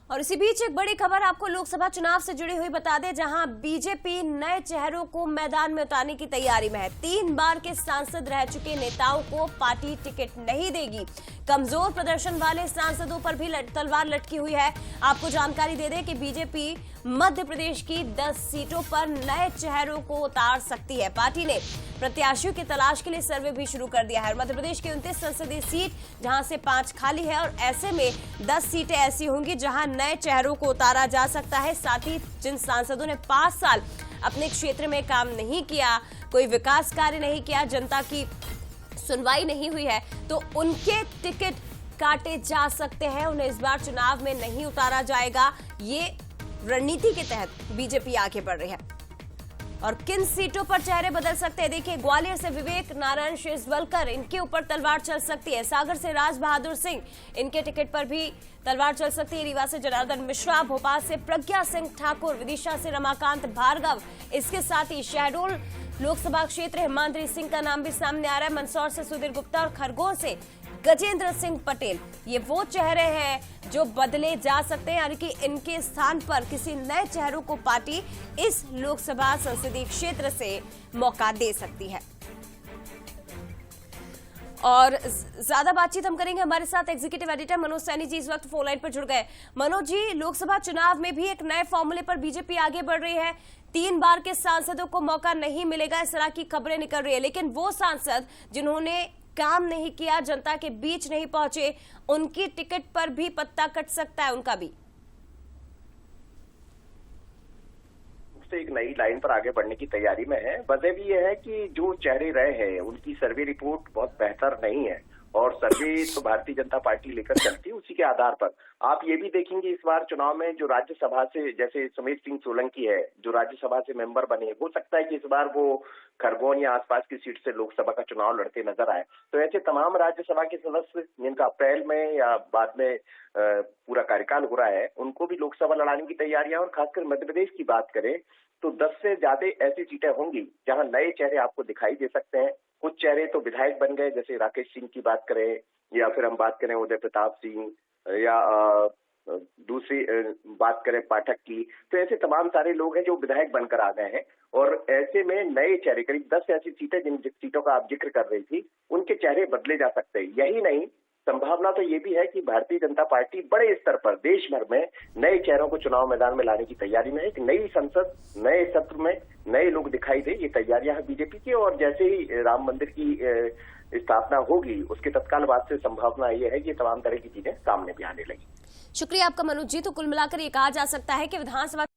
और इसी बीच एक बड़ी खबर आपको लोकसभा चुनाव से जुड़ी हुई बता दें, जहां बीजेपी नए चेहरों को मैदान में उतारने की तैयारी में है। 3 बार के सांसद रह चुके नेताओं को पार्टी टिकट नहीं देगी। कमजोर प्रदर्शन वाले सांसदों पर भी तलवार लटकी हुई है। आपको जानकारी दे दें कि बीजेपी मध्य प्रदेश की 10 सीटों पर नए चेहरों को उतार सकती है। पार्टी ने प्रत्याशियों की तलाश के लिए सर्वे भी शुरू कर दिया है। मध्य प्रदेश की 29 संसदीय सीट, जहां से 5 खाली है, और ऐसे में 10 सीटें ऐसी होंगी जहां नए चेहरों को उतारा जा सकता है। साथ ही जिन सांसदों ने 5 साल अपने क्षेत्र में काम नहीं किया, कोई विकास कार्य नहीं किया, जनता की सुनवाई नहीं हुई है, तो उनके टिकट काटे जा सकते हैं। उन्हें इस बार चुनाव में नहीं उतारा जाएगा। ये रणनीति के तहत बीजेपी आगे बढ़ रही है। और किन सीटों पर चेहरे बदल सकते हैं, देखिए, ग्वालियर से विवेक नारायण शेजवलकर, इनके ऊपर तलवार चल सकती है। सागर से राज बहादुर सिंह, इनके टिकट पर भी तलवार चल सकती है। रीवा से जनार्दन मिश्रा, भोपाल से प्रज्ञा सिंह ठाकुर, विदिशा से रमाकांत भार्गव, इसके साथ ही शहडोल लोकसभा क्षेत्र हिमाद्री सिंह का नाम भी सामने आ रहा है। मंदसौर से सुधीर गुप्ता और खरगोन से गजेंद्र सिंह पटेल, ये वो चेहरे हैं जो बदले जा सकते हैं, यानी कि इनके स्थान पर किसी नए चेहरों को पार्टी इस लोकसभा संसदीय क्षेत्र से मौका दे सकती है। और ज्यादा बातचीत हम करेंगे, हमारे साथ एग्जीक्यूटिव एडिटर मनोज सैनी जी इस वक्त फोन लाइन पर जुड़ गए। मनोज जी, लोकसभा चुनाव में भी एक नए फॉर्मूले पर बीजेपी आगे बढ़ रही है। 3 बार के सांसदों को मौका नहीं मिलेगा, इस तरह की खबरें निकल रही है। लेकिन वो सांसद जिन्होंने काम नहीं किया, जनता के बीच नहीं पहुंचे, उनकी टिकट पर भी पत्ता कट सकता है, उनका भी से एक नई लाइन पर आगे बढ़ने की तैयारी में है। वजह भी यह है कि जो चेहरे रहे हैं उनकी सर्वे रिपोर्ट बहुत बेहतर नहीं है, और सर्वे तो भारतीय जनता पार्टी लेकर चलती है। उसी के आधार पर आप ये भी देखेंगे इस बार चुनाव में जो राज्यसभा से, जैसे सुमेर सिंह सोलंकी है जो राज्यसभा से मेंबर बने, हो सकता है कि इस बार वो खरगोन या आसपास की सीट से लोकसभा का चुनाव लड़ते नजर आए। तो ऐसे तमाम राज्यसभा के सदस्य जिनका अप्रैल में या बाद में पूरा कार्यकाल हो रहा है, उनको भी लोकसभा लड़ाने की तैयारियां। और खासकर मध्य प्रदेश की बात करें तो 10 से ज्यादा ऐसी सीटें होंगी जहां नए चेहरे आपको दिखाई दे सकते हैं। कुछ चेहरे तो विधायक बन गए, जैसे राकेश सिंह की बात करें, या फिर हम बात करें उदय प्रताप सिंह, या दूसरी बात करें पाठक की, तो ऐसे तमाम सारे लोग हैं जो विधायक बनकर आ गए हैं। और ऐसे में नए चेहरे, करीब 10 ऐसी सीटें जिन सीटों का आप जिक्र कर रही थी, उनके चेहरे बदले जा सकते हैं। यही नहीं, संभावना तो ये भी है कि भारतीय जनता पार्टी बड़े स्तर पर देश भर में नए चेहरों को चुनाव मैदान में लाने की तैयारी में है। एक नई संसद, नए सत्र में नए लोग दिखाई दे, ये तैयारियां हैं बीजेपी की। और जैसे ही राम मंदिर की स्थापना होगी, उसके तत्काल बाद से संभावना ये है कि तमाम तरह की चीजें सामने भी आने लगी। शुक्रिया आपका मनोज जी। तो कुल मिलाकर ये कहा जा सकता है कि विधानसभा